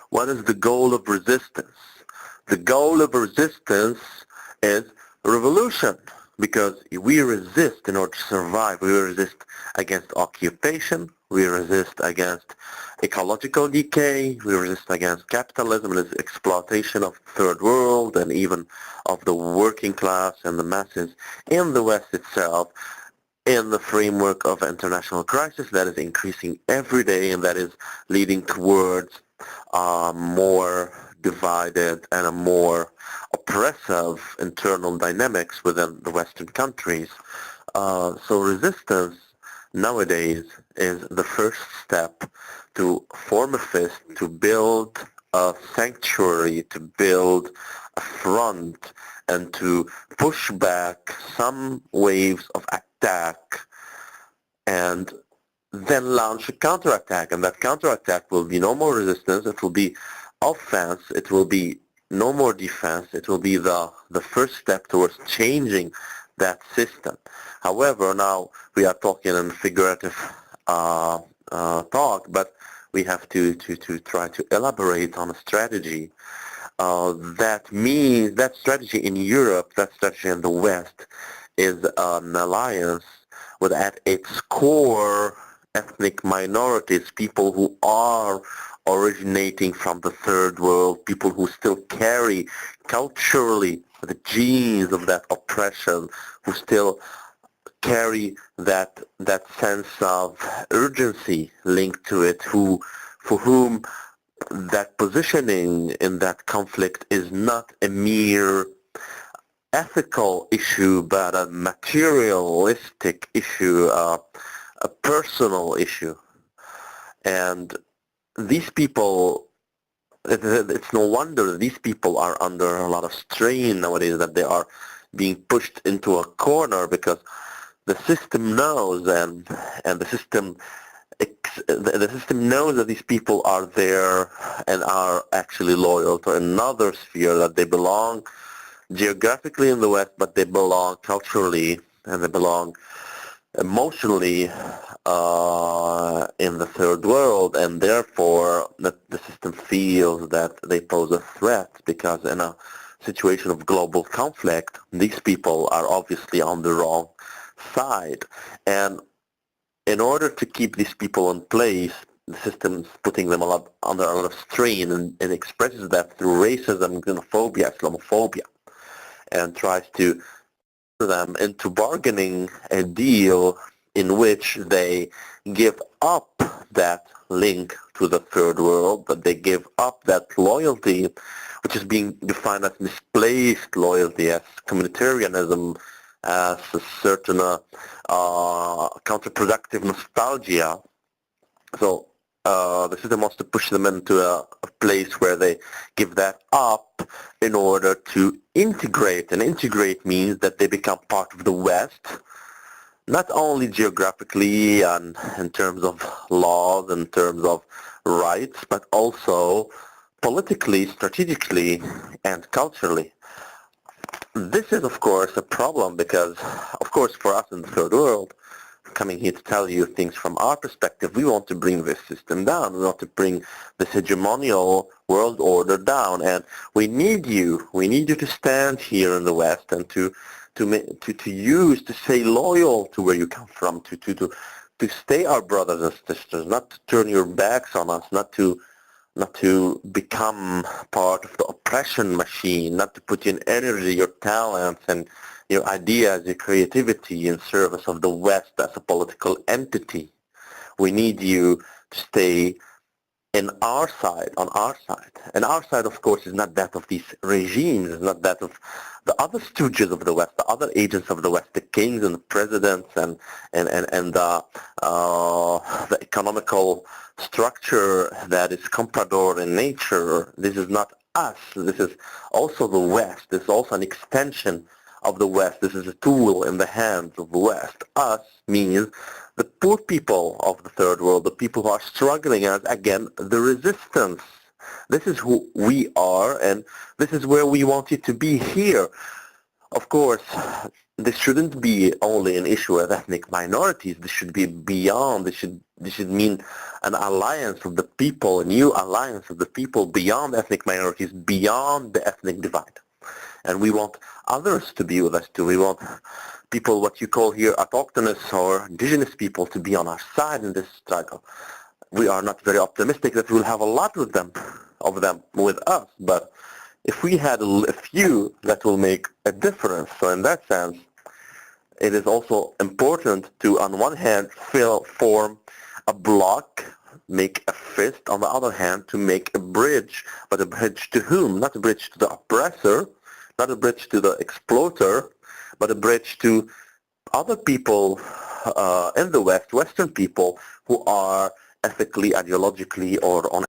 What is the goal of resistance? The goal of resistance is revolution, because we resist in order to survive. We resist against occupation, we resist against ecological decay, we resist against capitalism and its exploitation of the third world and even of the working class and the masses in the West itself, in the framework of an international crisis that is increasing every day and that is leading towards more divided and a more oppressive internal dynamics within the Western countries. So resistance nowadays is the first step to form a fist, to build a sanctuary, to build a front, and to push back some waves of attack and then launch a counterattack. And that counterattack will be no more resistance, it will be offense, it will be no more defense, it will be the first step towards changing that system. However, now we are talking in figurative talk, but we have to try to elaborate on a strategy. That strategy in Europe, that strategy in the West, is an alliance with at its core ethnic minorities, people who are originating from the third world, people who still carry culturally the genes of that oppression, who still carry that sense of urgency linked to it, for whom that positioning in that conflict is not a mere ethical issue, but a materialistic issue, a personal issue. And these people, it's no wonder that these people are under a lot of strain nowadays, that they are being pushed into a corner, because the system knows, and the system knows that these people are there and are actually loyal to another sphere, that they belong geographically in the West, but they belong culturally and they belong emotionally in the third world, and therefore the system feels that they pose a threat, because in a situation of global conflict, these people are obviously on the wrong side. And in order to keep these people in place, the system is putting them under a lot of strain, and expresses that through racism, xenophobia, Islamophobia, and tries to put them into bargaining a deal in which they give up that link to the third world, but they give up that loyalty, which is being defined as misplaced loyalty, as communitarianism, as a certain counterproductive nostalgia. So the system wants to push them into a place where they give that up in order to integrate. And integrate means that they become part of the West, not only geographically and in terms of laws, in terms of rights, but also politically, strategically, and culturally. This is, of course, a problem because, of course, for us in the third world, coming here to tell you things from our perspective, we want to bring this system down. We want to bring this hegemonial world order down, and we need you. We need you to stand here in the West and to stay loyal to where you come from, to stay our brothers and sisters, not to turn your backs on us, not to become part of the oppression machine, not to put your energy, your talents, and your ideas, your creativity in service of the West as a political entity. We need you to stay in our side, on our side. And our side, of course, is not that of these regimes, it's not that of the other stooges of the West, the other agents of the West, the kings and the presidents and the economical structure that is comprador in nature. This is not us. This is also the West. This is also an extension of the West. This is a tool in the hands of the West. Us means the poor people of the third world, the people who are struggling, as again, the resistance. This is who we are, and this is where we want you to be here. Of course, this shouldn't be only an issue with ethnic minorities. This should be beyond. This should mean an alliance of the people, a new alliance of the people beyond ethnic minorities, beyond the ethnic divide. And we want others to be with us too. We want people, what you call here autochthonous or indigenous people, to be on our side in this struggle. We are not very optimistic that we'll have a lot of them with us, but if we had a few, that will make a difference. So in that sense, it is also important to, on one hand, form a block, make a fist, on the other hand, to make a bridge. But a bridge to whom? Not a bridge to the oppressor, not a bridge to the exploiter, but a bridge to other people in the West, Western people, who are ethically, ideologically, or on